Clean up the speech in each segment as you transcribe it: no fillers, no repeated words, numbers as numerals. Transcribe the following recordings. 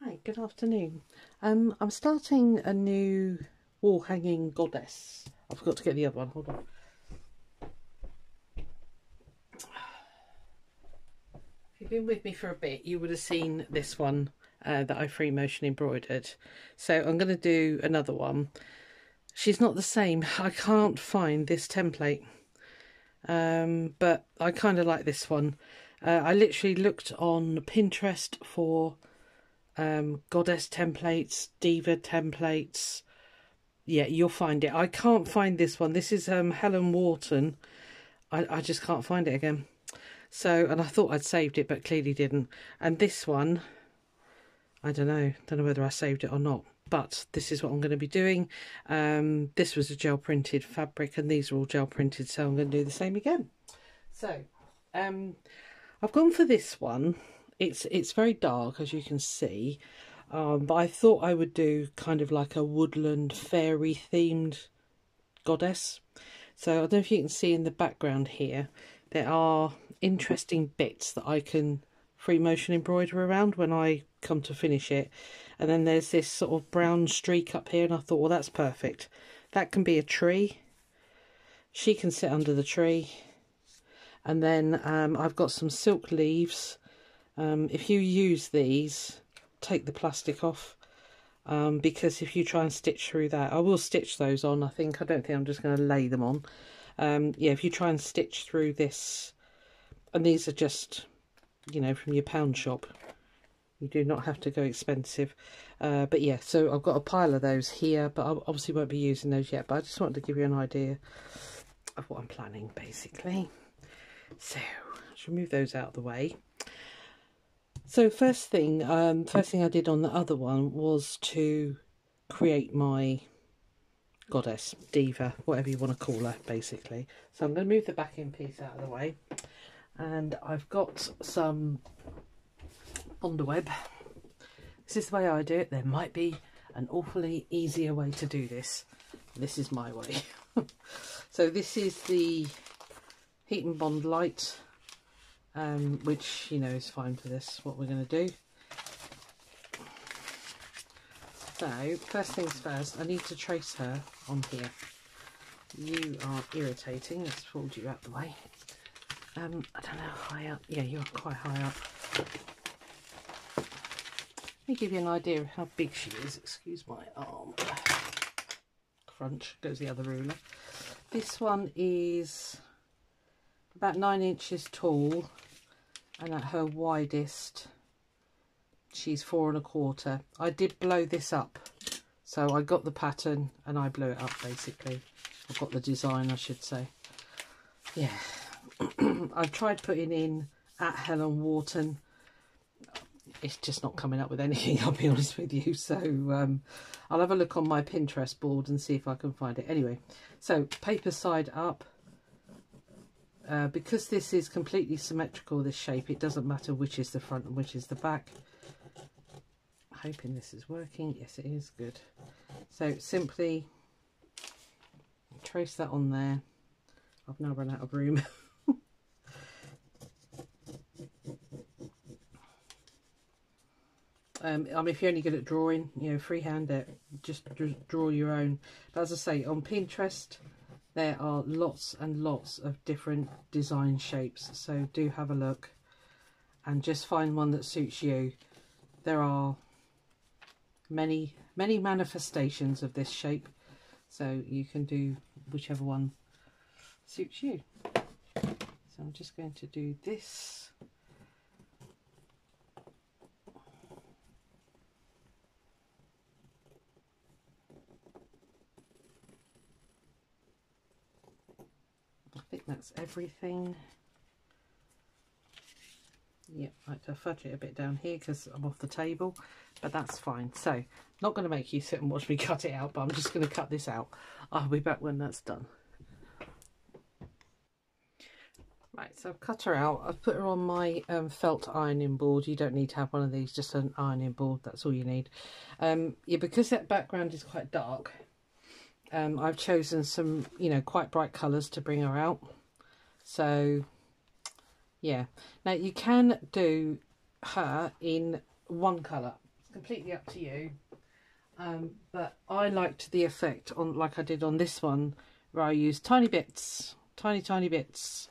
Hi, good afternoon. I'm starting a new wall hanging goddess. I forgot to get the other one, hold on. If you've been with me for a bit, you would have seen this one that I free motion embroidered. So I'm going to do another one. She's not the same. I can't find this template, but I kind of like this one. I literally looked on Pinterest for goddess templates, diva templates. Yeah, you'll find it. I can't find this one. This is Helen Wharton. I just can't find it again. So, and I thought I'd saved it, but clearly didn't. And this one, I don't know whether I saved it or not, but this is what I'm going to be doing. This was a gel printed fabric and these are all gel printed, so I'm going to do the same again. So I've gone for this one. It's very dark, as you can see, but I thought I would do kind of like a woodland fairy themed goddess. So I don't know if you can see in the background here, there are interesting bits that I can free motion embroider around when I come to finish it. And then there's this sort of brown streak up here, and I thought, well, that's perfect. That can be a tree. She can sit under the tree. And then I've got some silk leaves. If you use these, take the plastic off, because if you try and stitch through that, I will stitch those on. I don't think I'm just going to lay them on. Yeah, if you try and stitch through this, and these are just, you know, from your pound shop, you do not have to go expensive. But yeah, so I've got a pile of those here, but I obviously won't be using those yet, but I just wanted to give you an idea of what I'm planning, basically. So I should move those out of the way. So first thing I did on the other one was to create my goddess, diva, whatever you want to call her, basically. So I'm going to move the backing piece out of the way, and I've got some Bondaweb. This is the way I do it. There might be an awfully easier way to do this. This is my way. So this is the Heat and Bond Light, which, you know, is fine for this, what we're going to do. So, first things first, I need to trace her on here. You are irritating. Let's fold you out the way. I don't know, high up. Yeah, you're quite high up. Let me give you an idea of how big she is. Excuse my arm. Crunch, goes the other ruler. This one is about 9 inches tall, and at her widest she's 4 1/4. I did blow this up, so I got the pattern and I blew it up, basically. I've got the design, I should say. Yeah. I've tried putting in at Helen Wharton. It's just not coming up with anything, I'll be honest with you. So I'll have a look on my Pinterest board and see if I can find it. Anyway, so paper side up. Because this is completely symmetrical, this shape, it doesn't matter which is the front and which is the back. Hoping this is working. Yes, it is. Good. So simply trace that on there. I've now run out of room. If you're only good at drawing, you know, freehand it, just draw your own. But as I say, on Pinterest there are lots and lots of different design shapes, so do have a look and just find one that suits you. There are many manifestations of this shape, so you can do whichever one suits you. So I'm just going to do this. I think that's everything. Yep, I have to fudge it a bit down here because I'm off the table, but that's fine. So, not going to make you sit and watch me cut it out, but I'm just going to cut this out. I'll be back when that's done. Right, so I've cut her out. I've put her on my felt ironing board. You don't need to have one of these, just an ironing board. That's all you need. Yeah, because that background is quite dark, I've chosen some, you know, quite bright colours to bring her out. So yeah, now you can do her in one colour. completely up to you. But I liked the effect on, like I did on this one, where I used tiny bits, tiny bits,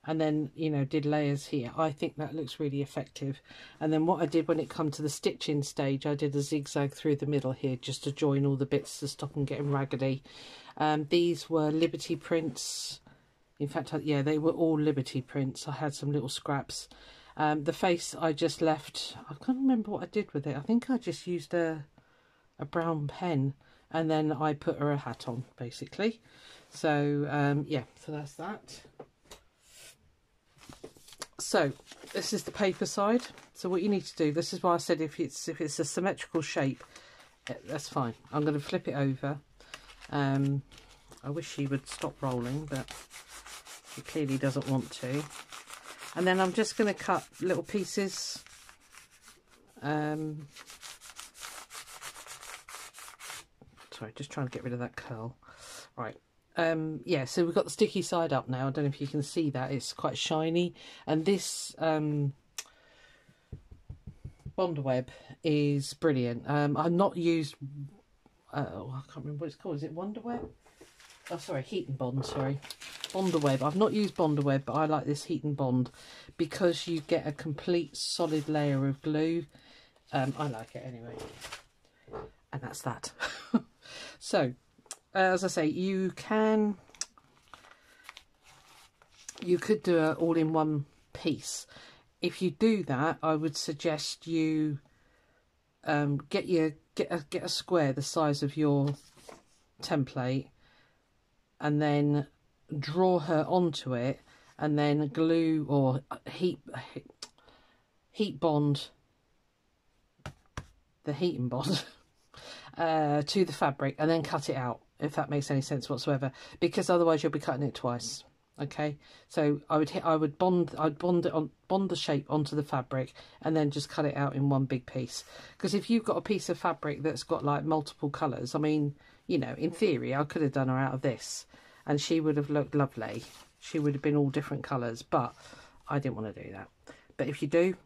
and then, you know, did layers here. I think that looks really effective. And then what I did when it come to the stitching stage, I did a zigzag through the middle here just to join all the bits to stop them getting raggedy. These were Liberty prints. In fact, yeah, they were all Liberty prints. I had some little scraps. The face I just left, I can't remember what I did with it. I think I just used a brown pen, and then I put her a hat on, basically. So yeah, so that's that. So this is the paper side. So what you need to do, this is why I said if it's a symmetrical shape, that's fine. I'm going to flip it over. I wish she would stop rolling, but she clearly doesn't want to. And then I'm just going to cut little pieces. Sorry, just trying to get rid of that curl. Right. Yeah, so we've got the sticky side up now. I don't know if you can see that. It's quite shiny. And this Bondweb is brilliant. I've not used... I can't remember what it's called. Is it Wonderweb? Oh, sorry, Heat and Bond, sorry. Bondweb. I've not used Bondweb, but I like this Heat and Bond because you get a complete solid layer of glue. I like it anyway. And that's that. So, as I say, you could do it all in one piece. If you do that, I would suggest you get a square the size of your template, and then draw her onto it, and then glue or heat bond the heat and bond to the fabric, and then cut it out, if that makes any sense whatsoever, because otherwise you'll be cutting it twice. Okay, so I'd bond the shape onto the fabric and then just cut it out in one big piece. Because if you've got a piece of fabric that's got like multiple colours, I mean, you know, in theory I could have done her out of this and she would have looked lovely. She would have been all different colours, but I didn't want to do that. But if you do,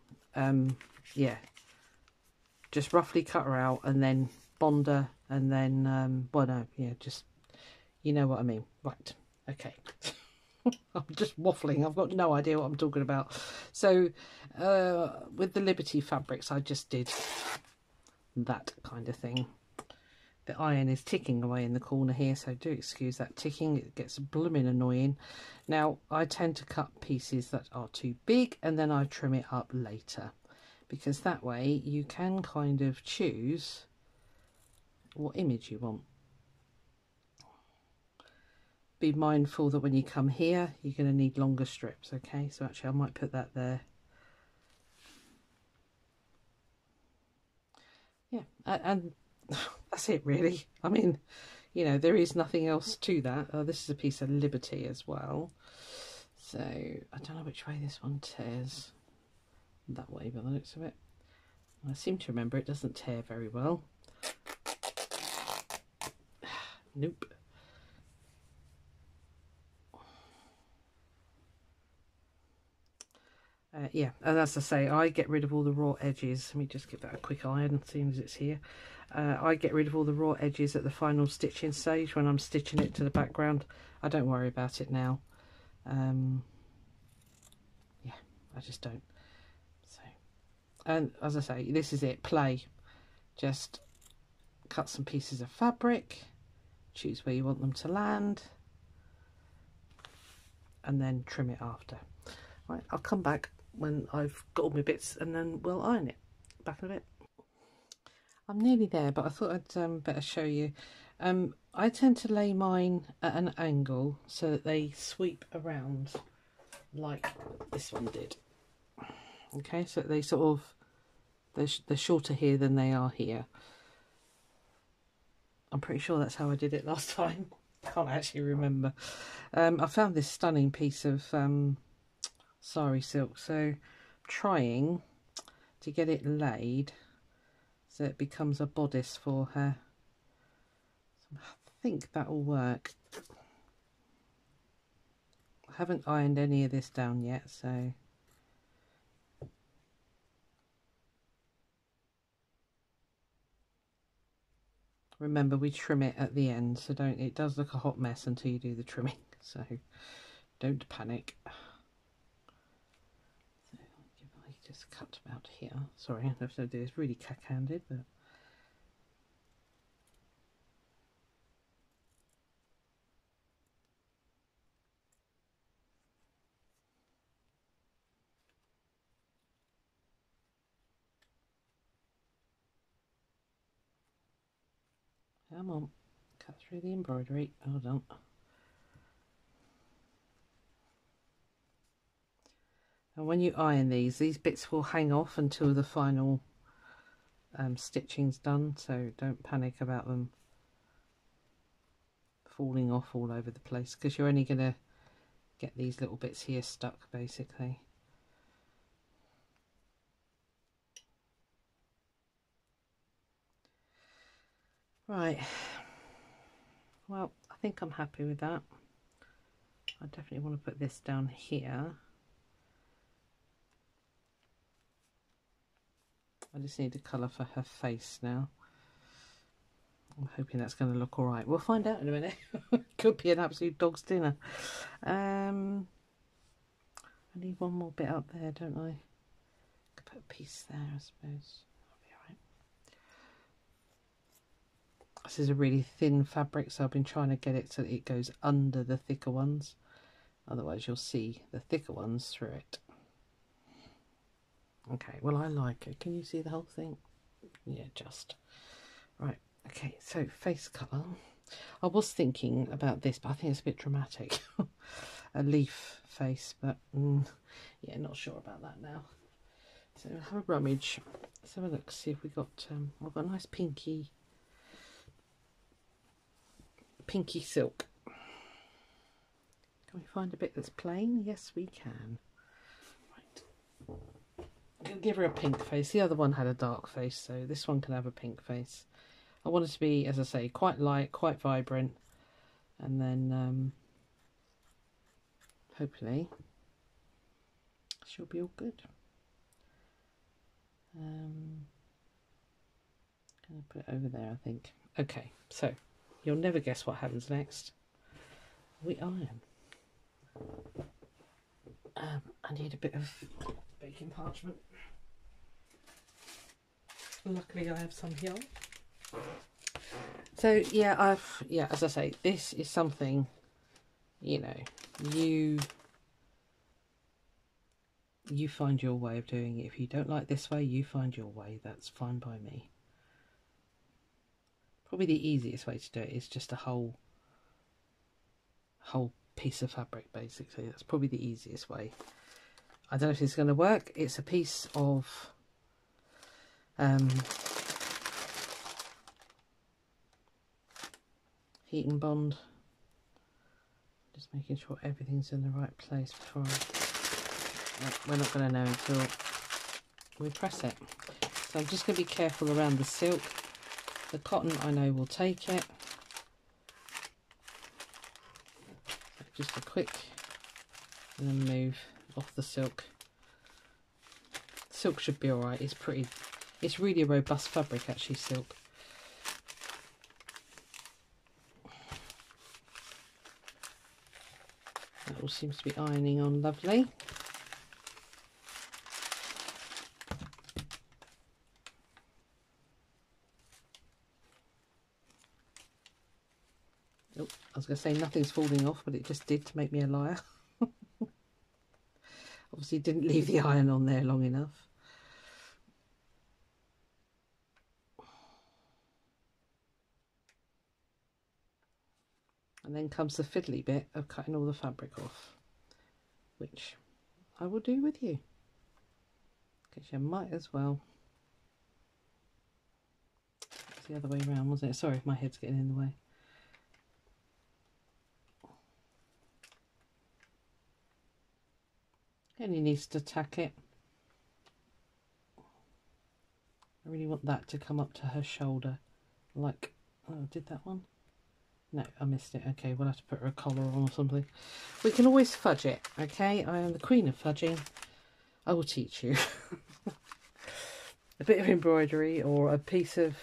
yeah, just roughly cut her out and then bond her, and then well, no, yeah, just, you know what I mean. Right, okay. I'm just waffling. I've got no idea what I'm talking about. So with the Liberty fabrics, I just did that kind of thing. The iron is ticking away in the corner here, so do excuse that ticking. It gets blooming annoying. Now, I tend to cut pieces that are too big and then I trim it up later, because that way you can kind of choose what image you want. Be mindful that when you come here, you're going to need longer strips, okay? So actually I might put that there. Yeah, and that's it really. I mean, you know, there is nothing else to that. This is a piece of Liberty as well. So I don't know which way this one tears. That way by the looks of it. I seem to remember it doesn't tear very well. Nope. Yeah, and as I say, I get rid of all the raw edges. Let me just give that a quick iron, seeing as it's here. I get rid of all the raw edges at the final stitching stage when I'm stitching it to the background. I don't worry about it now. Yeah, I just don't. So, and as I say, this is it, play. Just cut some pieces of fabric, choose where you want them to land, and then trim it after. Right, I'll come back when I've got all my bits and then we'll iron it. Back in a bit. I'm nearly there, but I thought I'd better show you. I tend to lay mine at an angle so that they sweep around like this one did. Okay, so they sort of, they're shorter here than they are here. I'm pretty sure that's how I did it last time. Can't actually remember. I found this stunning piece of sari silk, so I'm trying to get it laid so it becomes a bodice for her. So I think that will work. I haven't ironed any of this down yet, so Remember, we trim it at the end, so don't, it does look a hot mess until you do the trimming, so don't panic. So I just cut about here. Sorry, I have to do this really cack-handed, but come on, cut through the embroidery. Hold on. And when you iron these bits will hang off until the final stitching's done, so don't panic about them falling off all over the place, because you're only going to get these little bits here stuck basically. Right, well, I think I'm happy with that. I definitely want to put this down here. I just need a colour for her face now. I'm hoping that's going to look all right. We'll find out in a minute. Could be an absolute dog's dinner. I need one more bit up there, don't I? Could put a piece there, I suppose. That'll be all right. This is a really thin fabric, so I've been trying to get it so that it goes under the thicker ones. Otherwise, you'll see the thicker ones through it. Okay, well, I like it. Can you see the whole thing? Yeah, just. Right, okay, so face colour. I was thinking about this, but I think it's a bit dramatic. A leaf face, but yeah, not sure about that now. So we'll have a rummage. Let's have a look, see if we got, I've got a nice pinky silk. Can we find a bit that's plain? Yes, we can. Right. I'm going to give her a pink face. The other one had a dark face, so this one can have a pink face. I want it to be, as I say, quite light, quite vibrant, and then hopefully she'll be all good. I'm going to put it over there, I think. Okay, so you'll never guess what happens next. We iron. I need a bit of baking parchment. Luckily I have some here. So yeah, as I say, this is something, you know, you find your way of doing it. If you don't like this way, you find your way. That's fine by me. Probably the easiest way to do it is just a whole piece of fabric, basically. That's probably the easiest way. I don't know if it's going to work. It's a piece of Heat and Bond. Just making sure everything's in the right place before we're not going to know until we press it. So I'm just going to be careful around the silk. The cotton I know will take it. Just a quick, and then move off the silk. Silk should be alright. It's pretty, it's really a robust fabric actually, silk. That all seems to be ironing on lovely. Oh, I was going to say nothing's falling off, but it just did, to make me a liar. Obviously didn't leave the iron on there long enough. And then comes the fiddly bit of cutting all the fabric off, which I will do with you, because you might as well. It's the other way around, wasn't it? Sorry if my head's getting in the way. Only needs to tack it. I really want that to come up to her shoulder, like, oh, did that one? No, I missed it. Okay, we'll have to put her a collar on or something. We can always fudge it, okay? I am the queen of fudging. I will teach you. A bit of embroidery or a piece of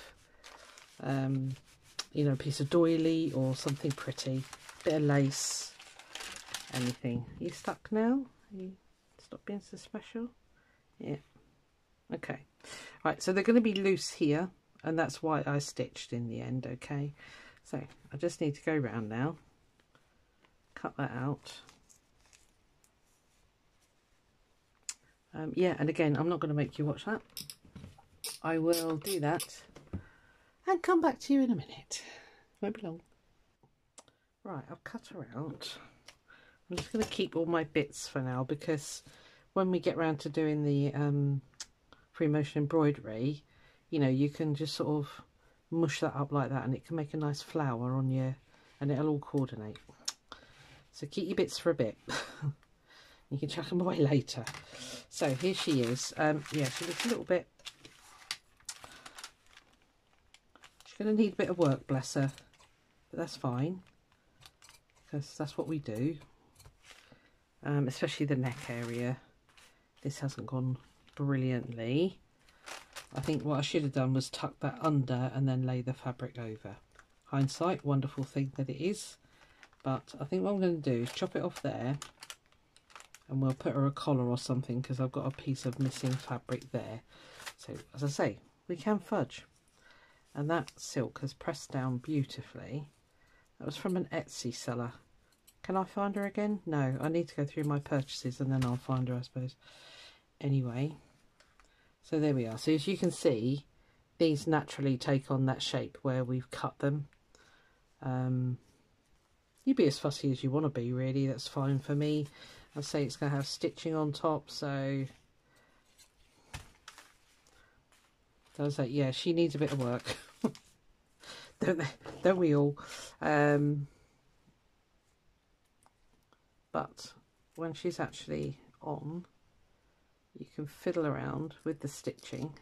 you know, a piece of doily or something pretty, bit of lace, anything. Are you stuck now? Are you stop being so special? Yeah. Okay. Right, so they're going to be loose here, and that's why I stitched in the end. Okay, so I just need to go round now, cut that out. Yeah, and again, I'm not going to make you watch that. I will do that and come back to you in a minute. Won't be long. Right, I'll cut her out. I'm just going to keep all my bits for now, because when we get round to doing the free motion embroidery, you know, you can just sort of mush that up like that, and it can make a nice flower on you, and it'll all coordinate. So keep your bits for a bit. You can chuck them away later. So here she is. Yeah, she looks a little bit... She's going to need a bit of work, bless her. But that's fine, because that's what we do. Especially the neck area. This hasn't gone brilliantly. I think what I should have done was tuck that under and then lay the fabric over. Hindsight, wonderful thing that it is. But I think what I'm going to do is chop it off there, and we'll put her a collar or something, because I've got a piece of missing fabric there. So as I say, we can fudge. And that silk has pressed down beautifully. That was from an Etsy seller. Can I find her again? No, I need to go through my purchases and then I'll find her, I suppose. Anyway, so there we are. So as you can see, these naturally take on that shape where we've cut them. You be as fussy as you want to be, really. That's fine for me. I'll say it's going to have stitching on top, so... Does that? Yeah, she needs a bit of work. Don't we all? But when she's actually on, you can fiddle around with the stitching.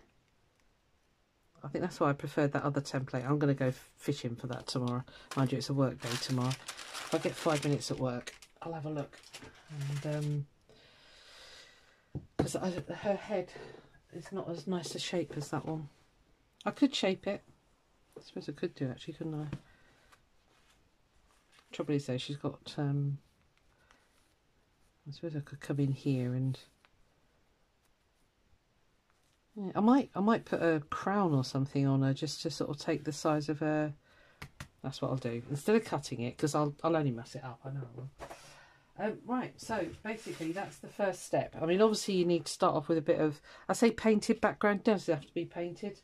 I think that's why I preferred that other template. I'm going to go fishing for that tomorrow. Mind you, it's a work day tomorrow. If I get 5 minutes at work, I'll have a look. And because her head is not as nice a shape as that one. I could shape it. I suppose I could do, actually, couldn't I? Trouble is, though, she's got... I suppose I could come in here and... Yeah, I might put a crown or something on her, just to sort of take the size of her. That's what I'll do, instead of cutting it, because I'll only mess it up, I know I will. Right, so basically that's the first step. I mean, obviously you need to start off with a bit of, I say painted background, doesn't have to be painted.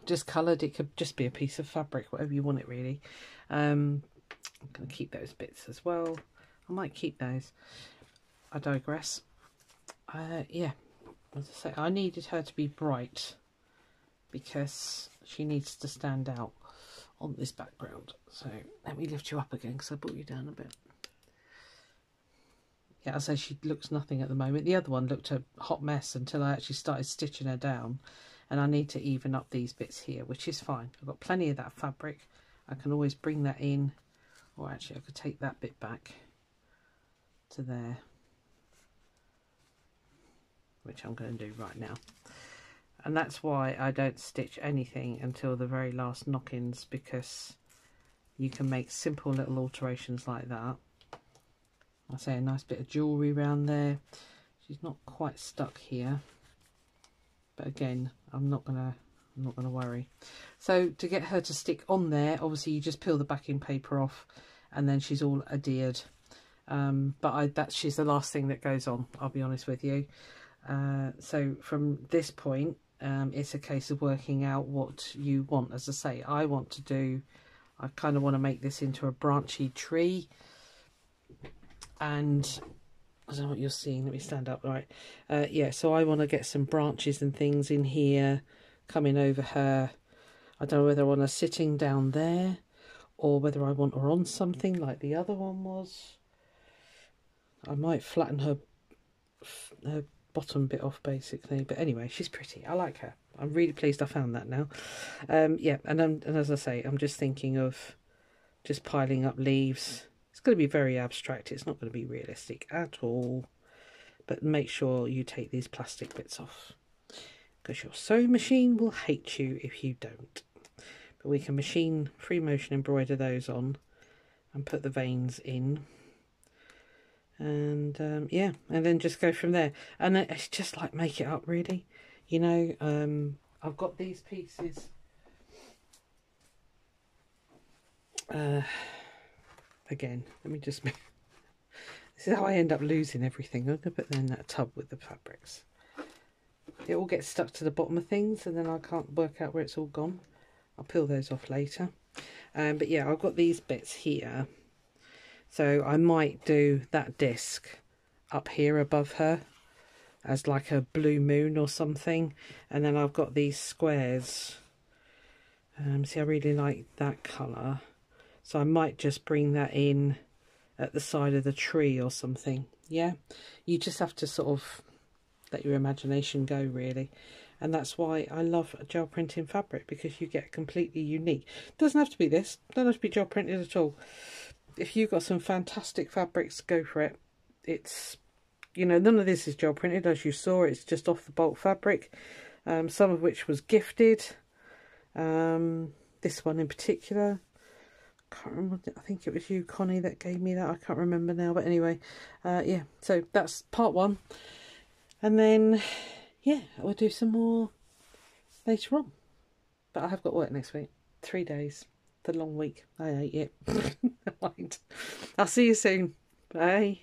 Just coloured, it could just be a piece of fabric, whatever you want it really. I'm going to keep those bits as well. I might keep those. I digress. Yeah, as I say, I needed her to be bright because she needs to stand out on this background. So let me lift you up again, because I brought you down a bit. Yeah, I say she looks nothing at the moment. The other one looked a hot mess until I actually started stitching her down, and I need to even up these bits here, which is fine. I've got plenty of that fabric. I can always bring that in, or actually I could take that bit back to there, which I'm going to do right now. And that's why I don't stitch anything until the very last knock-ins, because you can make simple little alterations like that. I say a nice bit of jewellery around there. She's not quite stuck here, but again, I'm not gonna worry. So to get her to stick on there, obviously you just peel the backing paper off, and then she's all adhered. But she's the last thing that goes on, I'll be honest with you. So from this point, it's a case of working out what you want. As I say, I kind of want to make this into a branchy tree, and I don't know what you're seeing, let me stand up, right. Yeah, so I want to get some branches and things in here coming over her. I don't know whether I want her sitting down there or whether I want her on something like the other one was. I might flatten her bottom bit off basically, but anyway, she's pretty. I like her. I'm really pleased I found that now. Yeah, and as I say, I'm just thinking of just piling up leaves. It's going to be very abstract. It's not going to be realistic at all. But make sure you take these plastic bits off, because your sewing machine will hate you if you don't. but we can free motion embroider those on and put the veins in. And yeah, and then just go from there. And then it's just like make it up, really. You know, I've got these pieces. Again, let me just... This is how I end up losing everything. I'm going to put them in that tub with the fabrics. It all gets stuck to the bottom of things and then I can't work out where it's all gone. I'll peel those off later. But yeah, I've got these bits here. So I might do that disc up here above her as like a blue moon or something. And then I've got these squares. See, I really like that colour. So I might just bring that in at the side of the tree or something. Yeah, you just have to sort of let your imagination go, really. And that's why I love gel printing fabric, because you get completely unique. Doesn't have to be this, don't have to be gel printed at all. If you've got some fantastic fabrics, go for it. It's, you know, none of this is gel printed, as you saw. It's just off the bulk fabric, some of which was gifted. This one in particular, can't remember, I think it was you, Connie, that gave me that. I can't remember now, but anyway, yeah, so that's part one. And then, yeah, we'll do some more later on. But I have got work next week. 3 days. The long week. I hate it. Never mind. I'll see you soon. Bye.